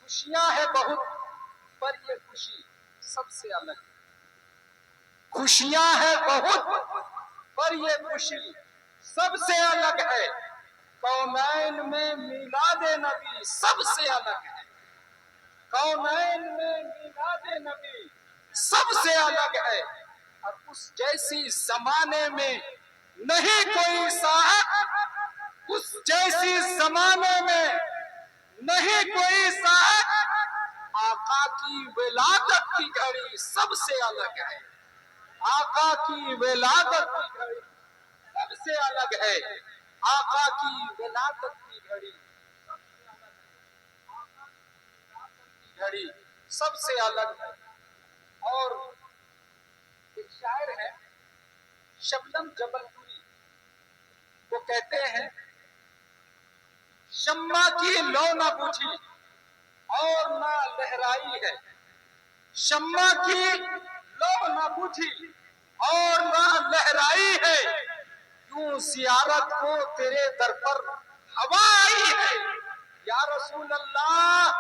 خوشیاں ہے بہت پر یہ خوشی سب سے الگ ہے. خوشیاں ہے بہت پر یہ خوشی سب سے الگ ہے. کونین میں میلاد نبی سب سے الگ ہے. کونین میں میلاد نبی سب سے الگ ہے. اور اس جیسی زمانے میں نہیں کوئی ساعت، اس جیسی زمانے میں نہیں کوئی ساعت. آقا کی ولادت کی گھڑی سب سے الگ ہے. آقا کی ولادت کی گھڑی سب سے الگ ہے. آقا کی ولادت کی گھڑی گھڑی سب سے الگ ہے. اور ایک شاعر ہے شبنم جبل پوری، وہ کہتے ہیں شمع کی لو نہ بجھی اور نہ لہرائی ہے. شمع کی لو نہ بجھی اور نہ لہرائی ہے. یوں زیارت کو تیرے در پر ہوا آئی ہے. یا رسول اللہ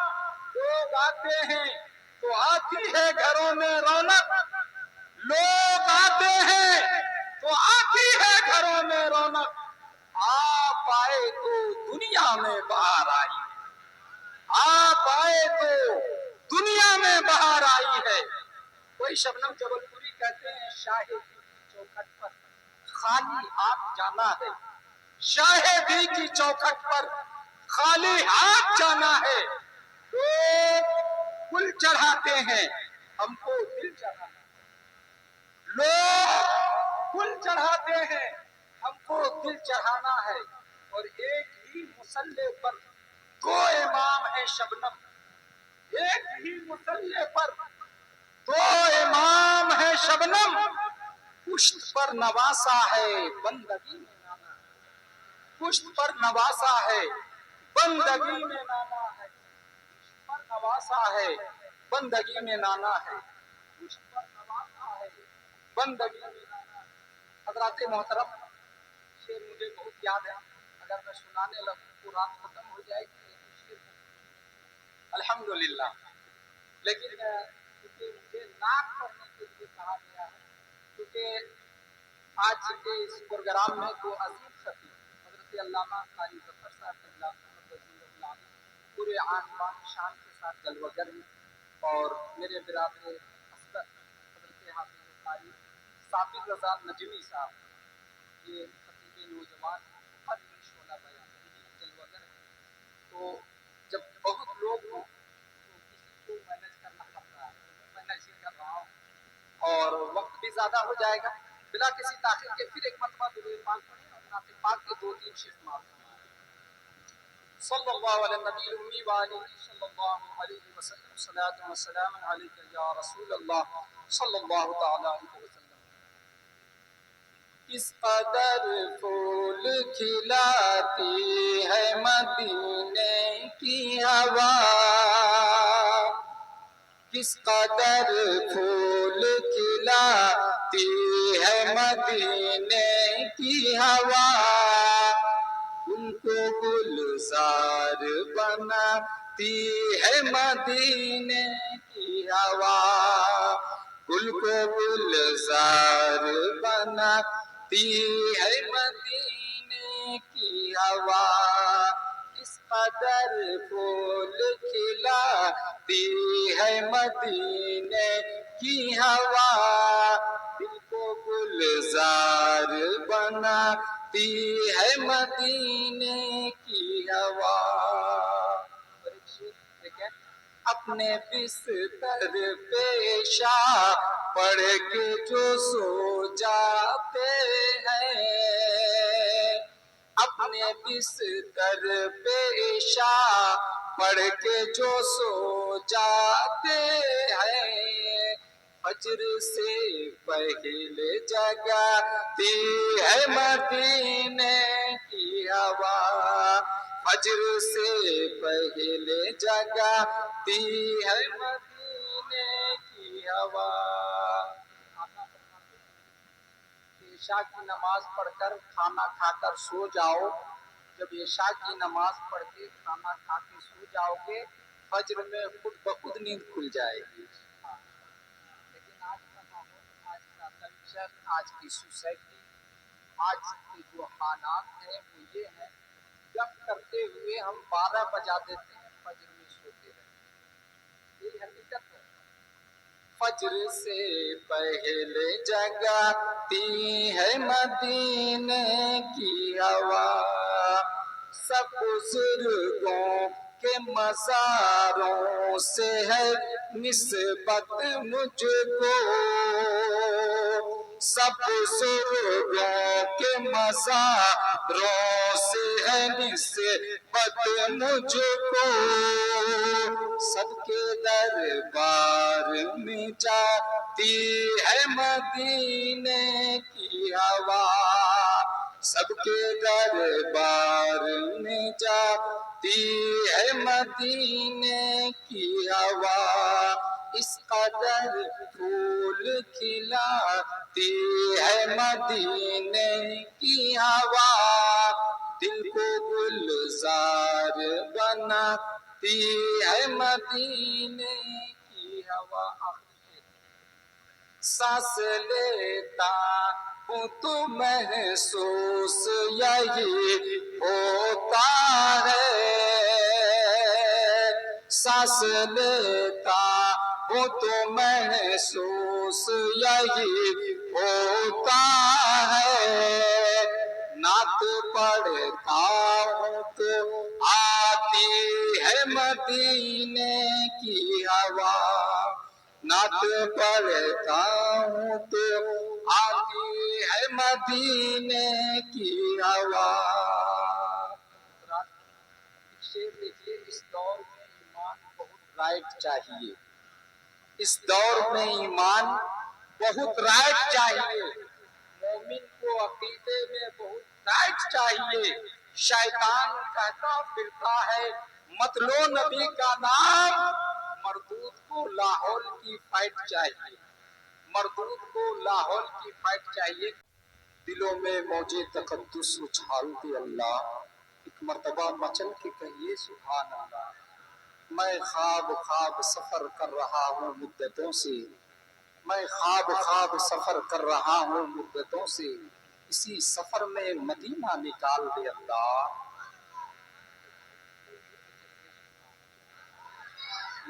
لوگ آتے ہیں تو آتی ہے گھروں میں رونق. لوگ آتے ہیں تو آتی ہے گھروں میں رونق. آپ آئے تو دنیا میں بہار آئی. آپ آئے تو دنیا میں بہار آئی ہے. کوئی شبنم جبل پوری کہتے ہیں شاہدی کی چوکھٹ پر خالی ہاتھ جانا ہے. شاہدی کی چوکھٹ پر خالی ہاتھ جانا ہے. لوگ گل چڑھاتے ہیں ہم کو دل چڑھانا ہے. لوگ گل چڑھاتے ہیں ہم کو دل چڑھانا ہے. اور ایک ہی مسلح پر دو امام ہے شبنم. ایک ہی مسلح پر دو امام ہے شبنم. پشت پر نواسا ہے بندگی میں نانا ہے. پشت پر نواسا ہے بندگی میں نانا ہے. پشت پر نواسا ہے بندگی میں نانا ہے. پشت پر نواسا ہے بندگی میں نانا ہے. حضرات محترم شعر مجھے بہت یاد ہے. اگر میں سنانے لگوں تو رات ختم ہو جائے گی. الحمدللہ. لیکن کیونکہ مجھے نعت پڑھنے کے لیے کہا گیا ہے، کیونکہ آج کے اس پروگرام میں دو عظیم خطیب حضرت علامہ قاری ظفر صاحب اللہ وزیر اللہ پورے عنوان شان کے ساتھ جلوگر ہیں. اور میرے برادر اصغر حضرت حافظ قاری ثابت رضا نجمی صاحب، یہ خطیب نوجوان ہر شعلہ بیان جلوگر ہیں. تو جب بہت لوگ ہوں تو کسی کو مینج کرنا پڑتا ہے. میں مینج کر رہا ہوں اور وقت بھی زیادہ ہو جائے گا. بلا کسی تاخیر کے پھر ایک مرتبہ درود پاک پڑھیں اور نعت پاک کے دو تین شعر سماعت فرمائیں. صلی اللہ علی النبی الامی وآلہ صلی اللہ علیہ وسلم. صلاۃ و سلام علیک یا رسول اللہ صلی اللہ تعالی علیہ وسلم. اس قدر پھول کھلاتی ہے مدینے کی ہوا. کس قدر پھول کھلاتی ہے مدینے کی ہوا. ان کو گلزار بناتی ہے مدینے کی ہوا. گل کو گلزار بناتی ہے مدینے کی ہوا. اس قدر پھول کھلاتی ہے مدینے کی ہوا. دل کو گلزار بناتی ہے مدینے کی ہوا. اپنے بستر پیشہ پڑھ کے جو سو جاتے ہیں. اپنے بستر پیشہ پڑھ کے جو سو جاتے ہیں. فجر سے پہلے جگاتی ہے مدینے کی ہوا. فجر سے پہلے جگاتی ہے مدینے کی ہوا. عشاء کی نماز پڑھ کر کھانا کھا کر سو جاؤ. جب عشاء کی نماز پڑھ کے کھانا کھا کے سو جاؤ گے فجر میں خود بخود نیند کھل جائے گی. لیکن آج کا ماحول، آج کا کلچر، آج کی سوسائٹی، آج کے جو حالات ہیں وہ یہ ہیں، جب کرتے ہوئے ہم 12 بجا دیتے ہیں، فجر میں سوتے رہتے ہیں. یہ حقیقت ہے. فجر سے پہلے جگاتی ہے مدینے کی ہوا، سب بزرگوں کے مزاروں سے ہے نسبت مجھ کو، سب بزرگوں کے مزاروں سے ہے نسبت مجھ کو، سب کے دربار میں جاتی ہے مدینے کی ہوا، سب کے دربار میں جاتی ہے مدینے کی ہوا، اس قدر پھول کھلاتی ہے مدینے کی ہوا، دل کو گلزار بناتی ہے مدینے کی ہوا. سانس لیتا ہوں تو محسوس یہی ہوتا ہے، سانس لیتا ہوں تو محسوس یہی ہوتا ہے، نعت پڑھتا ہوں تو آتی ہے مدینے کی ہوا، نعت پڑھتا ہوں تو آتی ہے مدینے کی ہوا. شعر دیکھیے، اس دور میں ایمان بہت رائٹ چاہیے. اس دور میں ایمان بہت رائٹ چاہیے، مومن کو عقیدے میں بہت رائٹ چاہیے. شیطان کہتا پھرتا ہے مت لو نبی کا نام، مردود کو لاہور کی فائٹ چاہیے، مردود کو لاہور کی فائٹ چاہیے. دلوں میں موجے تقدس اچھال دے اللہ، ایک مرتبہ مچل کے کہیے سبحان اللہ. میں خواب خواب سفر کر رہا ہوں مدتوں سے، میں خواب خواب سفر کر رہا ہوں مدتوں سے، اسی سفر میں مدینہ نکال دے اللہ.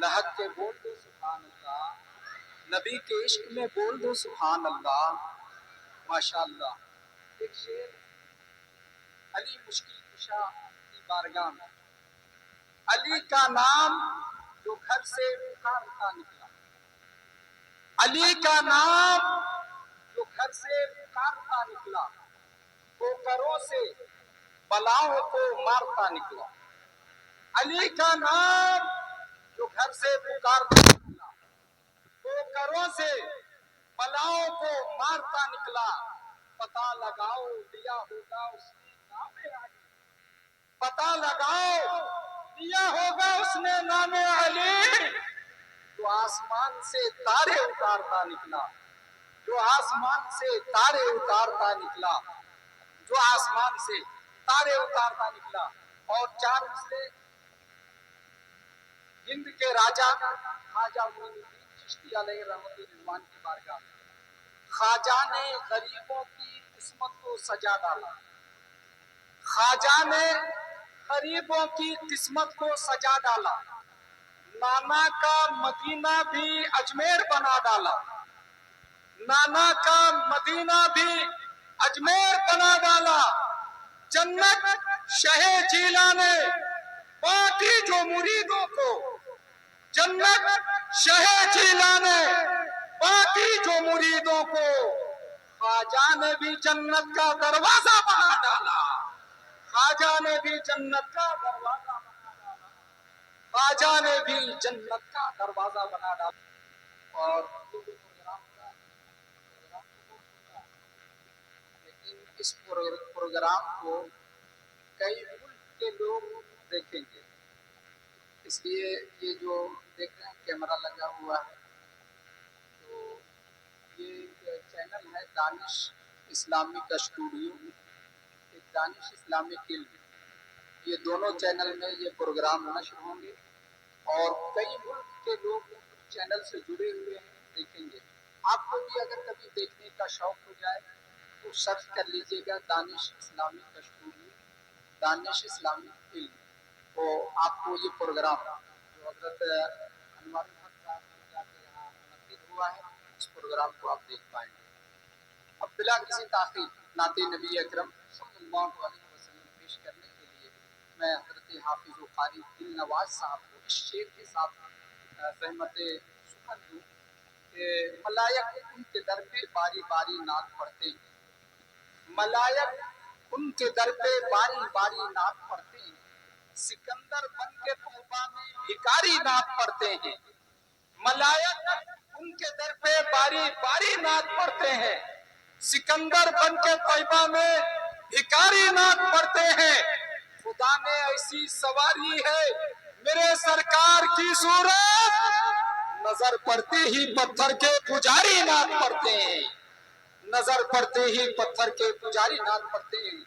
لہک کے بول دو سبحان اللہ، نبی کے عشق میں بول دو سبحان اللہ. ماشاء اللہ. ایک شعر علی مشکل کشا کی بارگاہ میں، علی کا نام جو گھر سے پکارتا نکلا، علی کا نام جو گھر سے پکارتا نکلا، ٹھوکروں سے بلاؤں کو مارتا نکلا. علی کا نام جو گھر سے پکارتا نکلا، ٹھوکروں سے بلاؤں کو مارتا نکلا. پتہ لگاؤ دیا ہوگا اس نے نام علی، پتہ لگاؤ دیا ہوگا اس نے نام علی. جو آسمان سے تارے اتارتا نکلا، جو آسمان سے تارے اتارتا نکلا، جو آسمان سے تارے اتارتا نکلا. اور چار مصرے ہند کے راجا خواجہ معین الدین چشتی علیہ رحمت رضوان کی بارگاہ میں، خواجہ نے غریبوں کی قسمت کو سجا ڈالا، خواجہ نے غریبوں کی قسمت کو سجا ڈالا. نانا کا مدینہ بھی اجمیر بنا ڈالا، نانا کا مدینہ بھی اجمیر بنا ڈالا. جنت شہ جیلا نے باقی جو مریدوں کو، جنت شہ جیلا نے باقی جو مریدوں کو، خواجہ نے بھی جنت کا دروازہ بنا ڈالا، خواجہ نے بھی جنت کا دروازہ بنا ڈالا، خواجہ نے بھی جنت کا دروازہ بنا ڈالا. اور لیکن اس پروگرام کو کئی ملک کے لوگ دیکھیں گے، اس لیے یہ جو دیکھ رہے ہیں کیمرہ لگا ہوا ہے، تو یہ چینل ہے دانش اسلامک اسٹوڈیو، ایک دانش اسلامک علم، یہ دونوں چینل میں یہ پروگرام نشر ہوں گے. اور کئی ملک کے لوگ چینل سے جڑے ہوئے ہیں، دیکھیں گے۔ آپ کو بھی اگر کبھی دیکھنے کا شوق ہو جائے تو سرچ کر لیجیے گا دانش اسلامی کشمیر، دانش اسلامی علم، تو آپ کو یہ پروگرام جو حضرت انوار الحق صاحب کی جا کے یہاں منعقد ہوا ہے، اس پروگرام کو آپ دیکھ پائیں گے۔ اب بلا کسی تاخیر نعت نبی اکرم صلی اللہ علیہ وسلم پیش کرنے کے لیے میں حضرت حافظ و قاری دل نواز صاحب کو اس شعر کے ساتھ زحمت سخن دوں کہ ملائک ان کے در پہ باری باری نعت پڑھتے ہیں، ملائک ان کے در پہ باری باری نعت پڑھتے ہیں، سکندر بن کے طیبہ میں بھکاری نعت پڑھتے ہیں، ملائک ان کے در پہ باری باری نعت پڑھتے ہیں، سکندر بن کے طیبہ میں بھکاری نعت پڑھتے ہیں، خدا نے ایسی سواری ہے میرے سرکار کی صورت، نظر پڑتے ہی پتھر کے پجاری نعت پڑھتے ہیں، نظر پڑتے ہی پتھر کے پجاری نعت پڑھتے ہیں۔